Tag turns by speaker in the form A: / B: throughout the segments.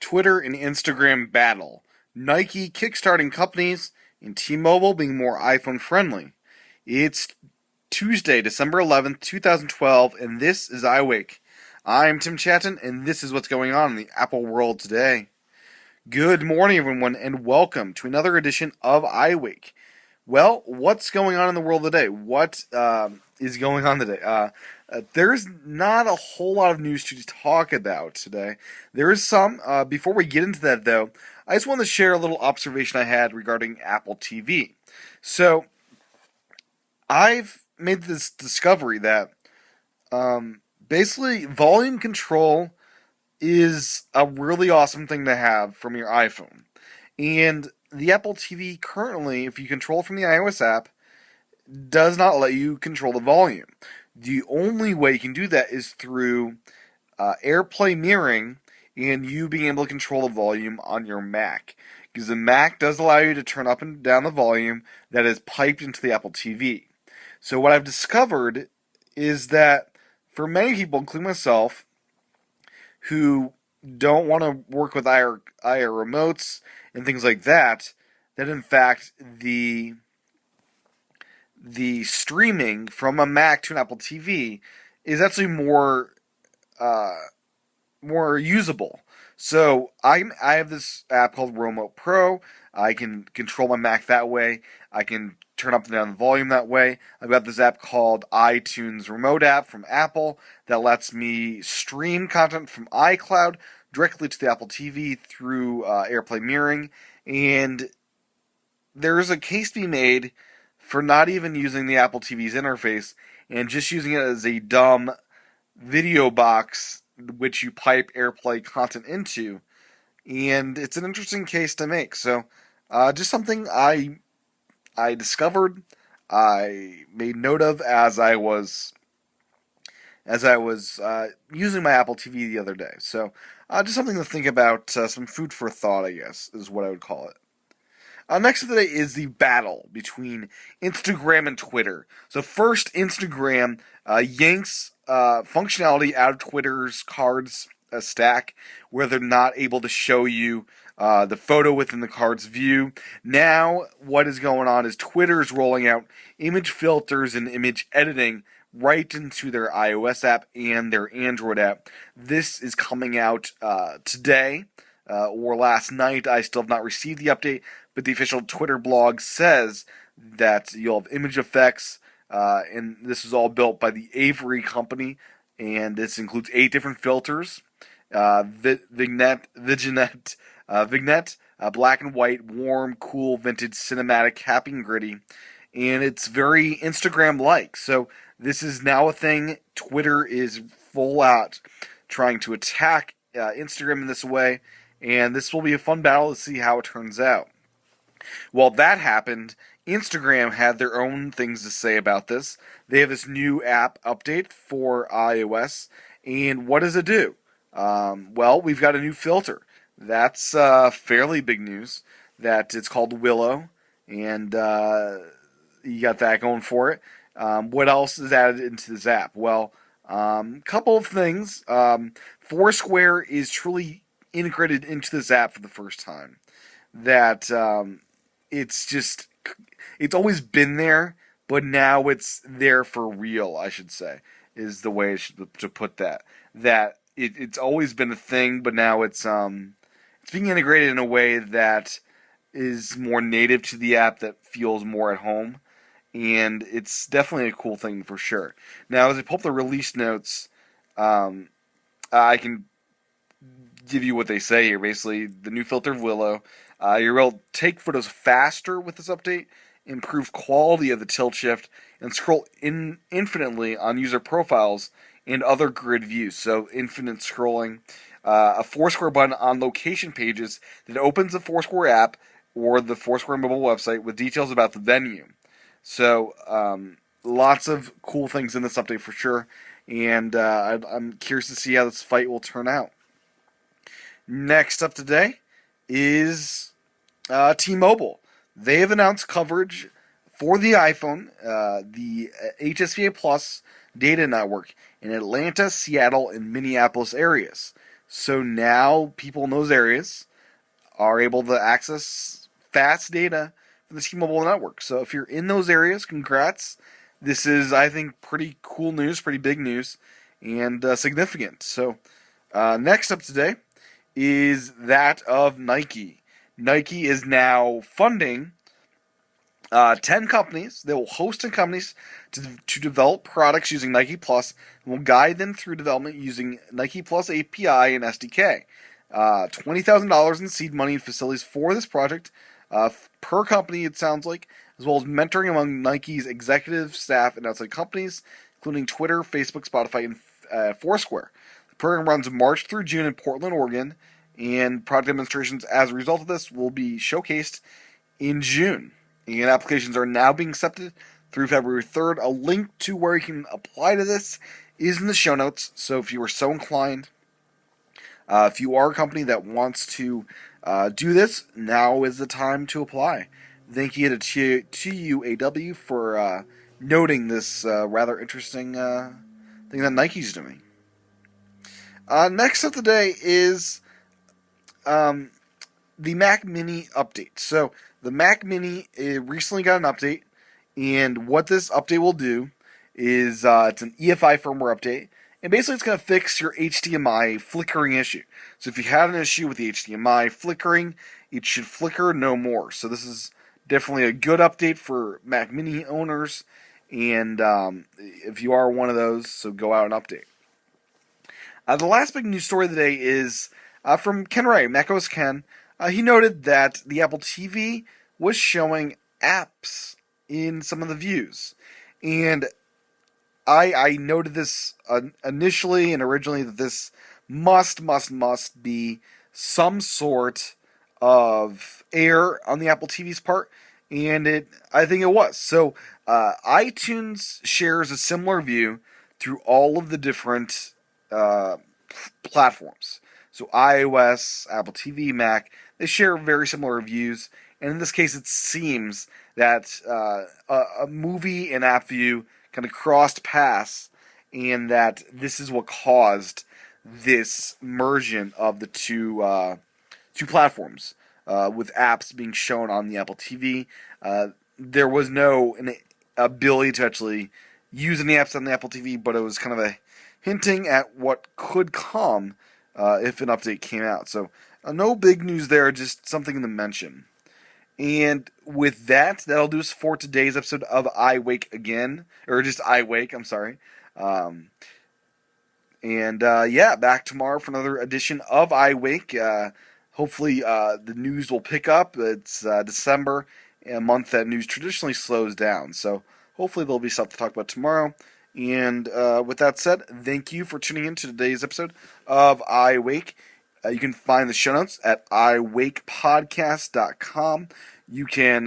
A: Twitter and Instagram battle, Nike kickstarting companies, and T-Mobile being more iPhone friendly. It's Tuesday, December 11th, 2012, and this is iWake. I'm Tim Chaten, and this is what's going on in the Apple world today. Good morning, everyone, and welcome to another edition of iWake. Well, what's going on in the world today? What is going on today? There's not a whole lot of news to talk about today. There is some. Before we get into that, though, I just want to share a little observation I had regarding Apple TV. So, I've made this discovery that basically volume control is a really awesome thing to have from your iPhone. And the Apple TV currently, if you control from the iOS app, does not let you control the volume. The only way you can do that is through AirPlay mirroring and you being able to control the volume on your Mac. Because the Mac does allow you to turn up and down the volume that is piped into the Apple TV. So what I've discovered is that for many people, including myself, who don't want to work with IR remotes and things like that, that in fact the streaming from a Mac to an Apple TV is actually more usable. So I have this app called Remote Pro. I can control my Mac that way. I can turn up and down the volume that way. I've got this app called iTunes Remote app from Apple that lets me stream content from iCloud directly to the Apple TV through AirPlay mirroring. And there's a case to be made for not even using the Apple TV's interface and just using it as a dumb video box which you pipe AirPlay content into. And it's an interesting case to make. So just something I discovered, I made note of as I was using my Apple TV the other day. So just something to think about, some food for thought, I guess, is what I would call it. Next of the day is the battle between Instagram and Twitter. So first, Instagram yanks functionality out of Twitter's cards stack, where they're not able to show you the photo within the card's view. Now, what is going on is Twitter's rolling out image filters and image editing right into their iOS app and their Android app. This is coming out today or last night. I still have not received the update, but the official Twitter blog says that you'll have image effects, and this is all built by the Avery company, and this includes 8 different filters: vignette, black and white, warm, cool, vintage, cinematic, happy and gritty, and it's very Instagram-like. So this is now a thing. Twitter is full out trying to attack Instagram in this way, and this will be a fun battle to see how it turns out. While that happened, Instagram had their own things to say about this. They have this new app update for iOS, and what does it do? Well, we've got a new filter. That's fairly big news. That it's called Willow, and you got that going for it. What else is added into this app? Well, couple of things. Foursquare is truly integrated into this app for the first time. That it's always been there, but now it's there for real, I should say, is the way to put that. That it's always been a thing, but now it's being integrated in a way that is more native to the app, that feels more at home, and it's definitely a cool thing for sure. Now, as I pull up the release notes, I can give you what they say here. Basically, the new filter of Willow. You're able to take photos faster with this update, improve quality of the tilt shift, and scroll infinitely on user profiles and other grid views. So infinite scrolling. A Foursquare button on location pages that opens the Foursquare app or the Foursquare mobile website with details about the venue. So lots of cool things in this update for sure. And I'm curious to see how this fight will turn out. Next up today is T-Mobile. They have announced coverage for the iPhone, the HSPA Plus data network in Atlanta, Seattle, and Minneapolis areas. So now people in those areas are able to access fast data from the T-Mobile network. So if you're in those areas, congrats. This is, I think, pretty cool news, pretty big news, and significant. So next up today is that of Nike. Nike is now funding 10 companies. They will host 10 companies to develop products using Nike Plus and will guide them through development using Nike Plus API and SDK. $20,000 in seed money and facilities for this project per company, it sounds like, as well as mentoring among Nike's executive staff and outside companies, including Twitter, Facebook, Spotify, and Foursquare. The program runs March through June in Portland, Oregon, and product demonstrations as a result of this will be showcased in June. And applications are now being accepted through February 3rd. A link to where you can apply to this is in the show notes. So if you are so inclined, if you are a company that wants to do this, now is the time to apply. Thank you to TUAW for noting this rather interesting thing that Nike's doing. Next up today is the Mac Mini update. So the Mac Mini recently got an update, and what this update will do is it's an EFI firmware update, and basically it's going to fix your HDMI flickering issue. So if you had an issue with the HDMI flickering, it should flicker no more. So this is definitely a good update for Mac Mini owners, and if you are one of those, so go out and update. The last big news story of the day is from Ken Ray, macOS Ken. He noted that the Apple TV was showing apps in some of the views. And I noted this initially and originally that this must be some sort of error on the Apple TV's part. And I think it was. So iTunes shares a similar view through all of the different platforms. So iOS, Apple TV, Mac, they share very similar reviews. And in this case, it seems that a movie and app view kind of crossed paths, and that this is what caused this merging of the two platforms, with apps being shown on the Apple TV. There was no ability to actually use any apps on the Apple TV, but it was kind of a hinting at what could come if an update came out. So no big news there, just something to mention. And with that, that'll do us for today's episode of iWake again. Or just iWake, I'm sorry. Back tomorrow for another edition of iWake. Hopefully the news will pick up. It's December, a month that news traditionally slows down. So hopefully there'll be stuff to talk about tomorrow. And with that said, thank you for tuning in to today's episode of iWake. You can find the show notes at iWakePodcast.com. You can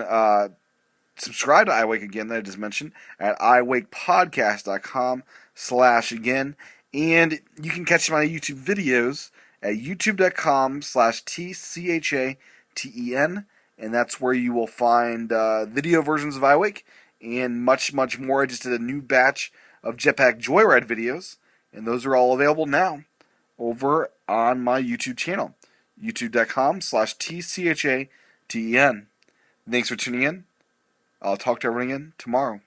A: subscribe to iWake again, that I just mentioned, at iWakePodcast.com/again. And you can catch my YouTube videos at youtube.com/TCHATEN. And that's where you will find video versions of iWake and much more. I just did a new batch of Jetpack Joyride videos, and those are all available now over on my YouTube channel, youtube.com/TCHATEN. Thanks for tuning in. I'll talk to everyone again tomorrow.